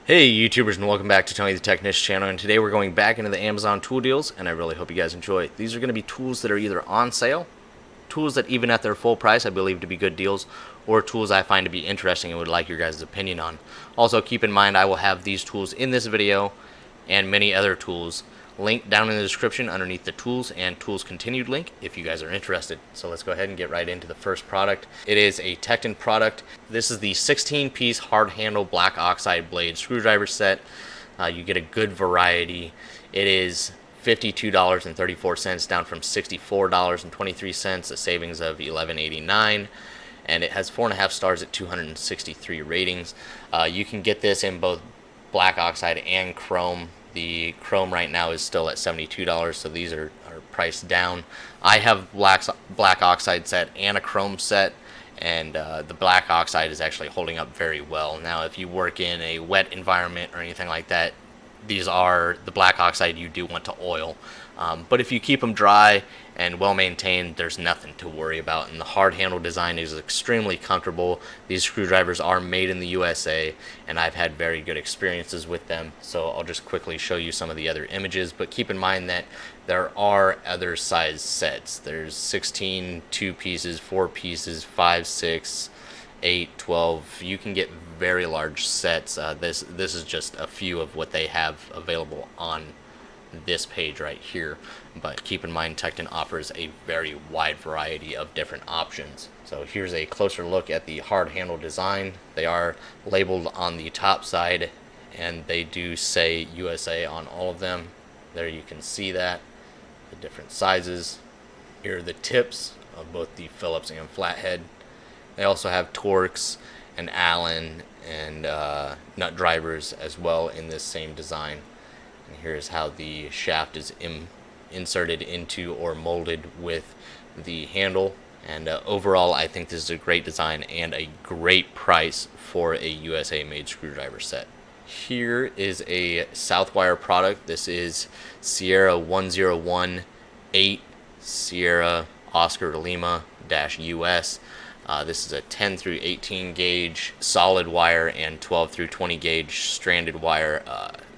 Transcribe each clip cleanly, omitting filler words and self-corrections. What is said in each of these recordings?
Hey YouTubers, and welcome back to Tony the Technician channel, and today we're going back into the Amazon tool deals, and I really hope you guys enjoy. These are going to be tools that are either on sale, tools that even at their full price I believe to be good deals, or tools I find to be interesting and would like your guys' opinion on. Also keep in mind I will have these tools in this video and many other tools linked down in the description underneath the tools and tools continued link if you guys are interested. So let's go ahead and get right into the first product. It is a Tekton product. This is the 16-piece hard handle black oxide blade screwdriver set. You get a good variety. It is $52.34 down from $64.23, a savings of $11.89, and it has 4.5 stars at 263 ratings. You can get this in both black oxide and chrome. The chrome right now is still at $72, so these are priced down. I have black oxide set and a chrome set, and the black oxide is actually holding up very well. Now, if you work in a wet environment or anything like that, these are the black oxide you do want to oil. But if you keep them dry and well maintained, there's nothing to worry about. And the hard handle design is extremely comfortable. These screwdrivers are made in the USA, and I've had very good experiences with them. So I'll just quickly show you some of the other images, but keep in mind that there are other size sets. There's 16, 2 pieces, 4 pieces, 5, 6, 8, 12. You can get very large sets. This is just a few of what they have available on this page right here, but keep in mind Tekton offers a very wide variety of different options. So here's a closer look at the hard handle design. They are labeled on the top side, and they do say USA on all of them. There you can see that, the different sizes. Here are the tips of both the Phillips and flathead. They also have Torx and Allen and nut drivers as well in this same design. And here's how the shaft is inserted into or molded with the handle. And overall, I think this is a great design and a great price for a USA made screwdriver set. Here is a Southwire product. This is Sierra 1018 Sierra Oscar Lima -US. This is a 10 through 18 gauge solid wire and 12 through 20 gauge stranded wire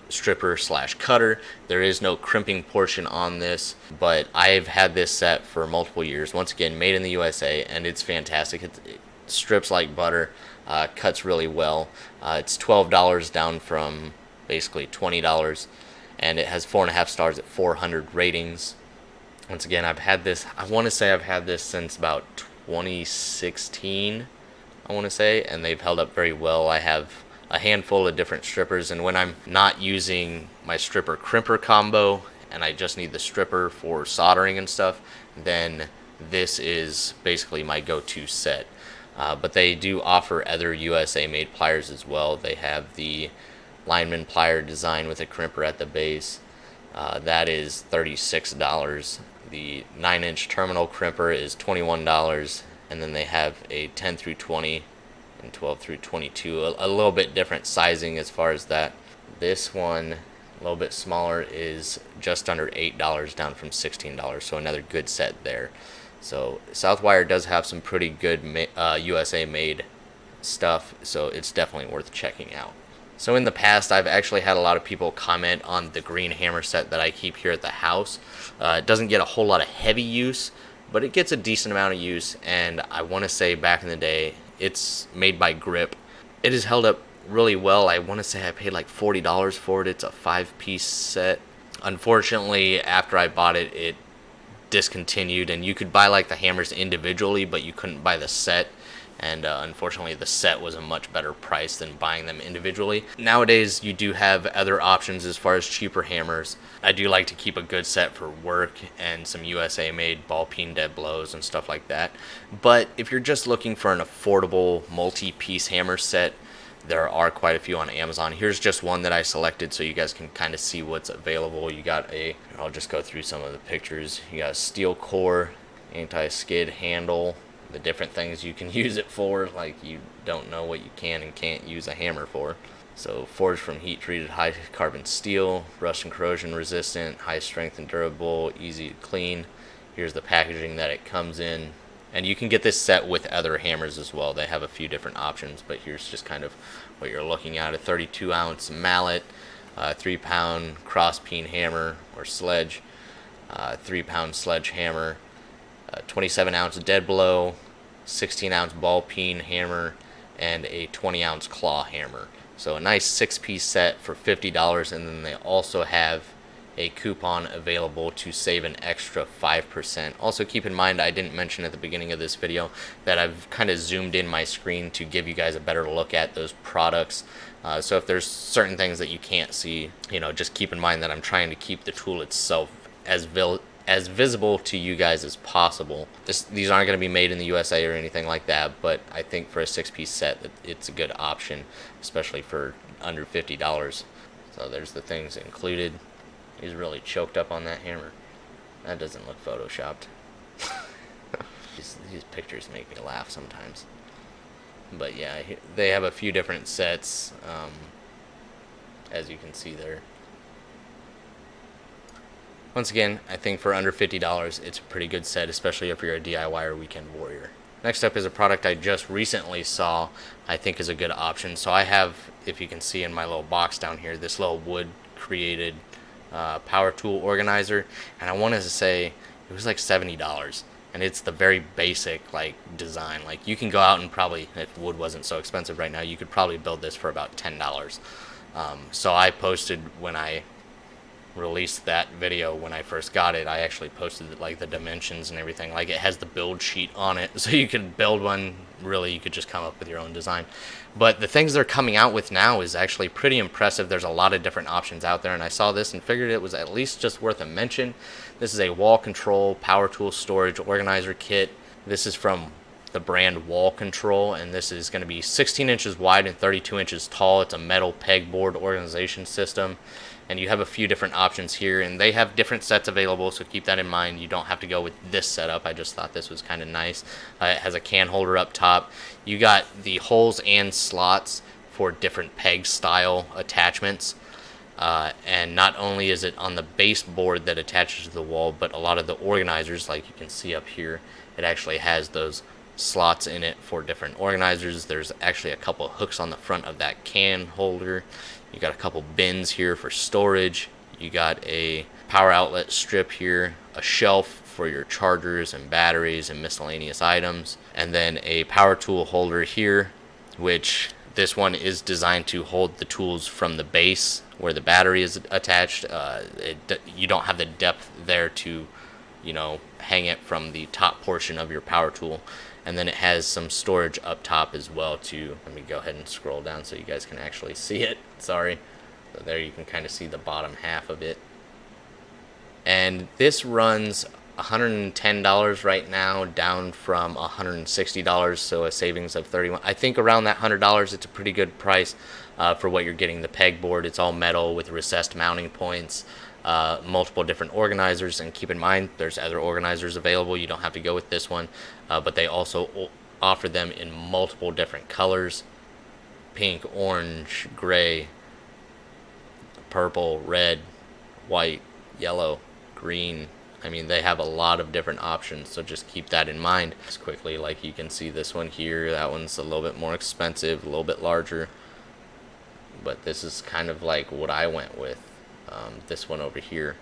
stripper / cutter. There is no crimping portion on this, but I've had this set for multiple years. Once again, made in the USA, and it's fantastic. It strips like butter, cuts really well. It's $12 down from basically $20, and it has 4.5 stars at 400 ratings. Once again, I've had this, I want to say I've had this since about 2016, I want to say, and they've held up very well. I have a handful of different strippers, and when I'm not using my stripper crimper combo and I just need the stripper for soldering and stuff, then this is basically my go-to set. But they do offer other USA made pliers as well. They have the lineman plier design with a crimper at the base. That is $36. The 9-inch terminal crimper is $21, and then they have a 10 through 20 and 12 through 22, a little bit different sizing as far as that. This one, a little bit smaller, is just under $8 down from $16, so another good set there. So Southwire does have some pretty good USA made stuff, so it's definitely worth checking out. So in the past, I've actually had a lot of people comment on the green hammer set that I keep here at the house. It doesn't get a whole lot of heavy use, but it gets a decent amount of use, and I want to say back in the day, it's made by Grip. It has held up really well. I want to say I paid like $40 for it. It's a 5-piece set. Unfortunately, after I bought it, it discontinued, and you could buy like the hammers individually, but you couldn't buy the set. And unfortunately, the set was a much better price than buying them individually. Nowadays, you do have other options as far as cheaper hammers. I do like to keep a good set for work and some USA made ball peen dead blows and stuff like that. But if you're just looking for an affordable multi-piece hammer set, there are quite a few on Amazon. Here's just one that I selected so you guys can kind of see what's available. You got I'll just go through some of the pictures. You got a steel core, anti-skid handle, the different things you can use it for, like you don't know what you can and can't use a hammer for. So forged from heat treated high carbon steel, rust and corrosion resistant, high strength and durable, easy to clean. Here's the packaging that it comes in. And you can get this set with other hammers as well. They have a few different options, but here's just kind of what you're looking at: a 32-ounce mallet, 3-pound cross peen hammer or sledge, 3-pound sledgehammer, 27-ounce dead blow, 16-ounce ball peen hammer, and a 20-ounce claw hammer. So a nice 6-piece set for $50, and then they also have a coupon available to save an extra 5%. Also keep in mind, I didn't mention at the beginning of this video that I've kind of zoomed in my screen to give you guys a better look at those products. So if there's certain things that you can't see, just keep in mind that I'm trying to keep the tool itself as visible to you guys as possible. These aren't going to be made in the USA or anything like that, but I think for a 6-piece set, it's a good option, especially for under $50. So there's the things included. He's really choked up on that hammer. That doesn't look photoshopped. These pictures make me laugh sometimes. But yeah, they have a few different sets, as you can see there. Once again, I think for under $50, it's a pretty good set, especially if you're a DIY or weekend warrior. Next up is a product I just recently saw, I think is a good option. So I have, if you can see in my little box down here, this little wood created power tool organizer, and I wanted to say it was like $70, and it's the very basic design. You can go out and probably, if wood wasn't so expensive right now, you could probably build this for about $10. So I posted, when I released that video, when I first got it, I actually posted the dimensions and everything. It has the build sheet on it, so you can build one. Really, you could just come up with your own design. But the things they're coming out with now is actually pretty impressive. There's a lot of different options out there, and I saw this and figured it was at least just worth a mention. This is a wall control power tool storage organizer kit. This is from the brand Wall Control, and this is going to be 16 inches wide and 32 inches tall. It's a metal pegboard organization system, and you have a few different options here, and they have different sets available, so keep that in mind. You don't have to go with this setup. I just thought this was kind of nice. It has a can holder up top. You got the holes and slots for different peg style attachments, and not only is it on the base board that attaches to the wall, but a lot of the organizers, like you can see up here, it actually has those slots in it for different organizers. There's actually a couple hooks on the front of that can holder. You got a couple bins here for storage. You got a power outlet strip here, a shelf for your chargers and batteries and miscellaneous items, and then a power tool holder here, which this one is designed to hold the tools from the base where the battery is attached. You don't have the depth there to hang it from the top portion of your power tool. And then it has some storage up top as well too. Let me go ahead and scroll down so you guys can actually see it. Sorry. So there you can kind of see the bottom half of it. And this runs $110 right now, down from $160, so a savings of $31. I think around that $100, it's a pretty good price for what you're getting. The pegboard, it's all metal with recessed mounting points. Multiple different organizers, and keep in mind there's other organizers available. You don't have to go with this one, but they also offer them in multiple different colors: pink, orange, gray, purple, red, white, yellow, green. I mean, they have a lot of different options, so just keep that in mind. Just quickly, you can see this one here, that one's a little bit more expensive, a little bit larger, but this is kind of what I went with. This one over here,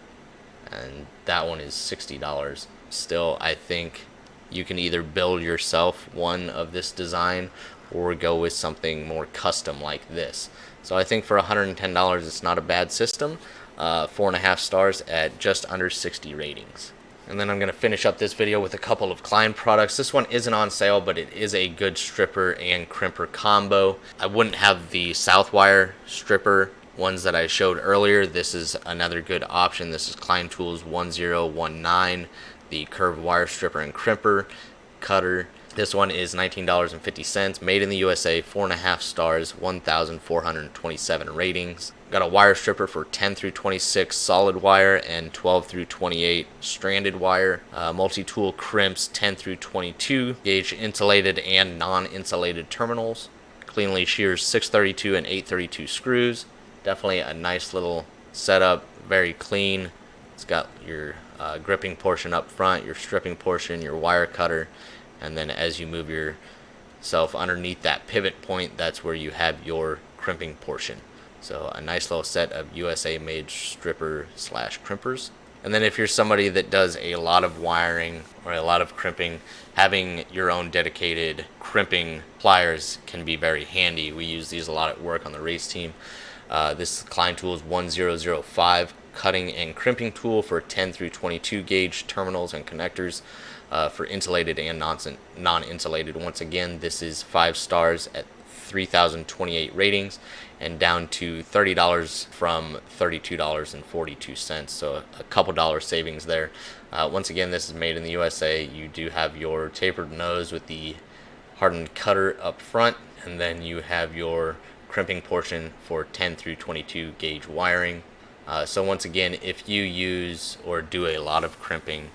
and that one is $60. Still, I think you can either build yourself one of this design or go with something more custom like this. So I think for $110, it's not a bad system. 4.5 stars at just under 60 ratings. And then I'm going to finish up this video with a couple of Klein products. This one isn't on sale, but it is a good stripper and crimper combo. I wouldn't have the Southwire stripper ones that I showed earlier. This is another good option. This is Klein Tools 1019, the curved wire stripper and crimper cutter. This one is $19.50, made in the USA, 4.5 stars, 1,427 ratings. Got a wire stripper for 10 through 26 solid wire and 12 through 28 stranded wire. Multi-tool crimps 10 through 22 gauge insulated and non-insulated terminals. Cleanly shears 632 and 832 screws. Definitely a nice little setup, very clean. It's got your gripping portion up front, your stripping portion, your wire cutter, and then as you move yourself underneath that pivot point, that's where you have your crimping portion. So a nice little set of USA made stripper slash crimpers. And then if you're somebody that does a lot of wiring or a lot of crimping, having your own dedicated crimping pliers can be very handy. We use these a lot at work on the race team. This is Klein Tools 1005 cutting and crimping tool for 10 through 22 gauge terminals and connectors for insulated and non-insulated. Once again, this is 5 stars at 3,028 ratings and down to $30 from $32.42, so a couple dollar savings there. Once again, this is made in the USA. You do have your tapered nose with the hardened cutter up front, and then you have your crimping portion for 10 through 22 gauge wiring. So once again, if you use or do a lot of crimping,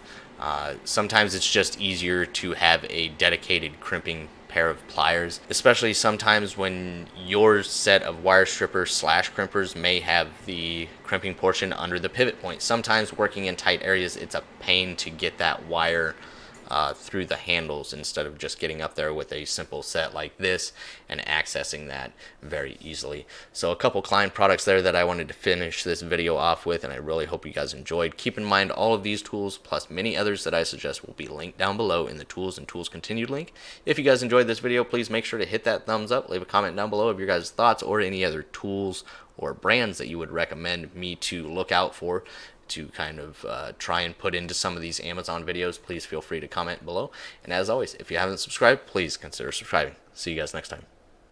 sometimes it's just easier to have a dedicated crimping pair of pliers, especially sometimes when your set of wire strippers slash crimpers may have the crimping portion under the pivot point. Sometimes working in tight areas, it's a pain to get that wire through the handles instead of just getting up there with a simple set like this and accessing that very easily. So a couple Klein products there that I wanted to finish this video off with, and I really hope you guys enjoyed. Keep in mind all of these tools plus many others that I suggest will be linked down below in the tools and tools continued link. If you guys enjoyed this video, please make sure to hit that thumbs up, leave a comment down below of your guys' thoughts or any other tools or brands that you would recommend me to look out for to kind of try and put into some of these Amazon videos. Please feel free to comment below. And as always, if you haven't subscribed, please consider subscribing. See you guys next time.